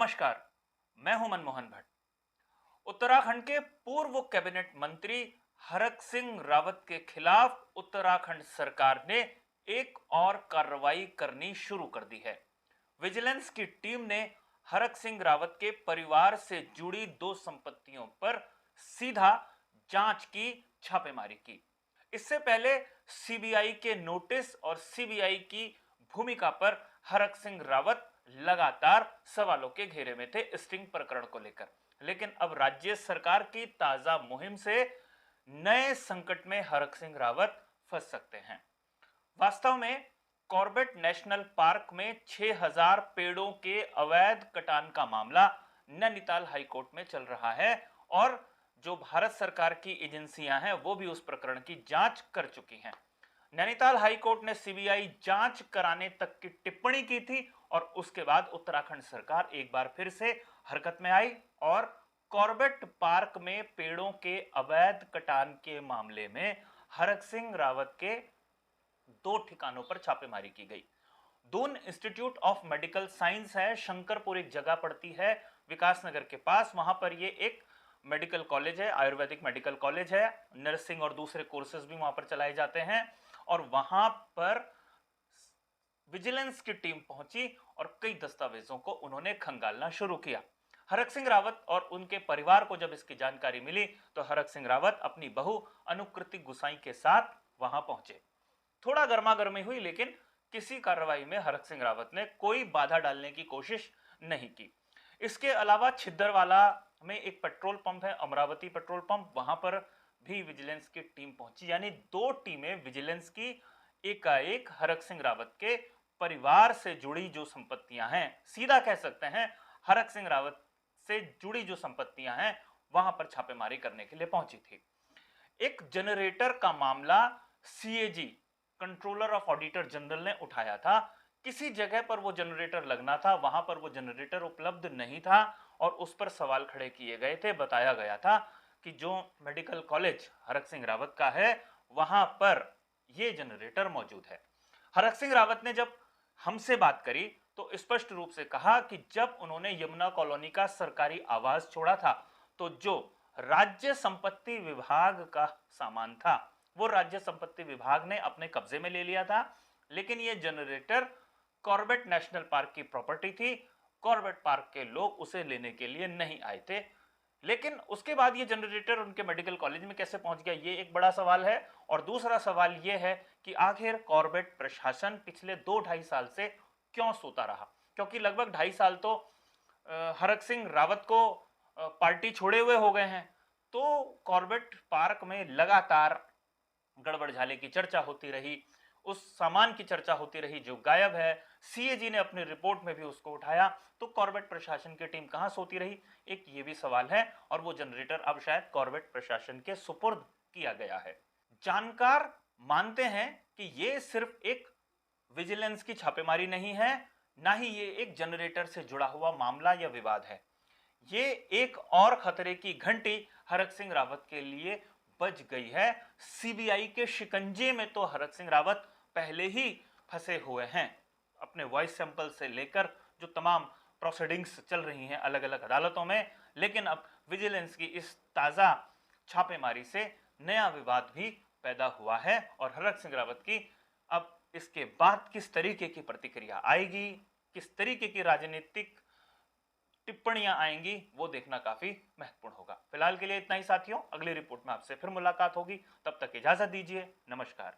नमस्कार, मैं हूं मनमोहन भट्ट। उत्तराखंड के पूर्व कैबिनेट मंत्री हरक सिंह रावत के खिलाफ उत्तराखंड सरकार ने एक और कार्रवाई करनी शुरू कर दी है। विजिलेंस की टीम ने हरक सिंह रावत के परिवार से जुड़ी दो संपत्तियों पर सीधा जांच की, छापेमारी की। इससे पहले सीबीआई के नोटिस और सीबीआई की भूमिका पर हरक सिंह रावत लगातार सवालों के घेरे में थे स्टिंग प्रकरण को लेकर। लेकिन अब राज्य सरकार की ताजा मुहिम से नए संकट में हरक सिंह रावत फंस सकते हैं। वास्तव में कॉर्बेट नेशनल पार्क में 6000 पेड़ों के अवैध कटान का मामला नैनीताल हाईकोर्ट में चल रहा है और जो भारत सरकार की एजेंसियां हैं वो भी उस प्रकरण की जांच कर चुकी हैं। नैनीताल हाईकोर्ट ने सीबीआई जांच कराने तक की टिप्पणी की थी और उसके बाद उत्तराखंड सरकार एक बार फिर से हरकत में आई और कॉर्बेट पार्क में पेड़ों के अवैध कटान के मामले में हरक सिंह रावत के दो ठिकानों पर छापेमारी की गई। Doon institute of medical science है, शंकरपुर एक जगह पड़ती है विकासनगर के पास। वहां पर ये एक मेडिकल कॉलेज है, आयुर्वेदिक मेडिकल कॉलेज है। नर्सिंग और दूसरे कोर्सेज भी वहां पर चलाए जाते हैं और वहां पर विजिलेंस की टीम पहुंची और कई दस्तावेजों को उन्होंने खंगालना शुरू किया। हरक सिंह रावत और उनके परिवार को जब इसकी जानकारी मिली तो हरक सिंह रावत अपनी बहू अनुकृति गुसाई के साथ वहां पहुंचे। थोड़ा गर्मा गर्मी हुई, लेकिन किसी कार्रवाई में हरक सिंह रावत ने कोई बाधा डालने की कोशिश नहीं की। इसके अलावा छिद्दरवाला में एक पेट्रोल पंप है, अमरावती पेट्रोल पंप, वहां पर भी विजिलेंस की टीम पहुंची। यानी दो टीमें विजिलेंस की एकाएक हरक सिंह रावत के परिवार से जुड़ी जो संपत्तियां हैं, सीधा कह सकते हैं हरक सिंह रावत से जुड़ी जो संपत्तियां हैं, वहां पर छापेमारी करने के लिए पहुंची थी। एक जनरेटर का मामला CAG, controller of auditor general ने उठाया था। किसी जगह पर वो जनरेटर लगना था, वहां पर वो जनरेटर उपलब्ध नहीं था और उस पर सवाल खड़े किए गए थे। बताया गया था कि जो मेडिकल कॉलेज हरक सिंह रावत का है वहां पर ये जनरेटर मौजूद है। हरक सिंह रावत ने जब हमसे बात करी तो स्पष्ट रूप से कहा कि जब उन्होंने यमुना कॉलोनी का सरकारी आवास छोड़ा था तो जो राज्य संपत्ति विभाग का सामान था वो राज्य संपत्ति विभाग ने अपने कब्जे में ले लिया था। लेकिन ये जनरेटर कॉर्बेट नेशनल पार्क की प्रॉपर्टी थी। कॉर्बेट पार्क के लोग उसे लेने के लिए नहीं आए थे। लेकिन उसके बाद ये जनरेटर उनके मेडिकल कॉलेज में कैसे पहुंच गया, ये एक बड़ा सवाल है। और दूसरा सवाल ये है कि आखिर कॉर्बेट प्रशासन पिछले 2-2.5 साल से क्यों सोता रहा, क्योंकि लगभग 2.5 साल तो हरक सिंह रावत को पार्टी छोड़े हुए हो गए हैं। तो कॉर्बेट पार्क में लगातार गड़बड़ झाले की चर्चा होती रही, उस सामान की चर्चा होती रही जो गायब है। सीएजी ने अपनी रिपोर्ट में भी उसको उठाया। तो कॉर्बेट प्रशासन की टीम कहां सोती रही, एक ये भी सवाल है। और वो जनरेटर अब शायद कॉर्बेट प्रशासन के सुपुर्द किया गया है। जानकार मानते हैं कि ये सिर्फ एक विजिलेंस की छापेमारी नहीं है, ना ही ये एक जनरेटर से जुड़ा हुआ मामला या विवाद है। ये एक और खतरे की घंटी हरक सिंह रावत के लिए बज गई है। सीबीआई के शिकंजे में तो हरक सिंह रावत पहले ही फंसे हुए हैं। अपने वॉइस सैंपल से लेकर जो तमाम प्रोसीडिंग्स चल रही हैं अलग अलग अदालतों में, लेकिन अब विजिलेंस की इस ताजा छापेमारी से नया विवाद भी पैदा हुआ है और हरक सिंह रावत की अब इसके बाद किस तरीके की प्रतिक्रिया आएगी, किस तरीके की राजनीतिक टिप्पणियां आएंगी, वो देखना काफी महत्वपूर्ण होगा। फिलहाल के लिए इतना ही साथियों, अगली रिपोर्ट में आपसे फिर मुलाकात होगी। तब तक इजाजत दीजिए। नमस्कार।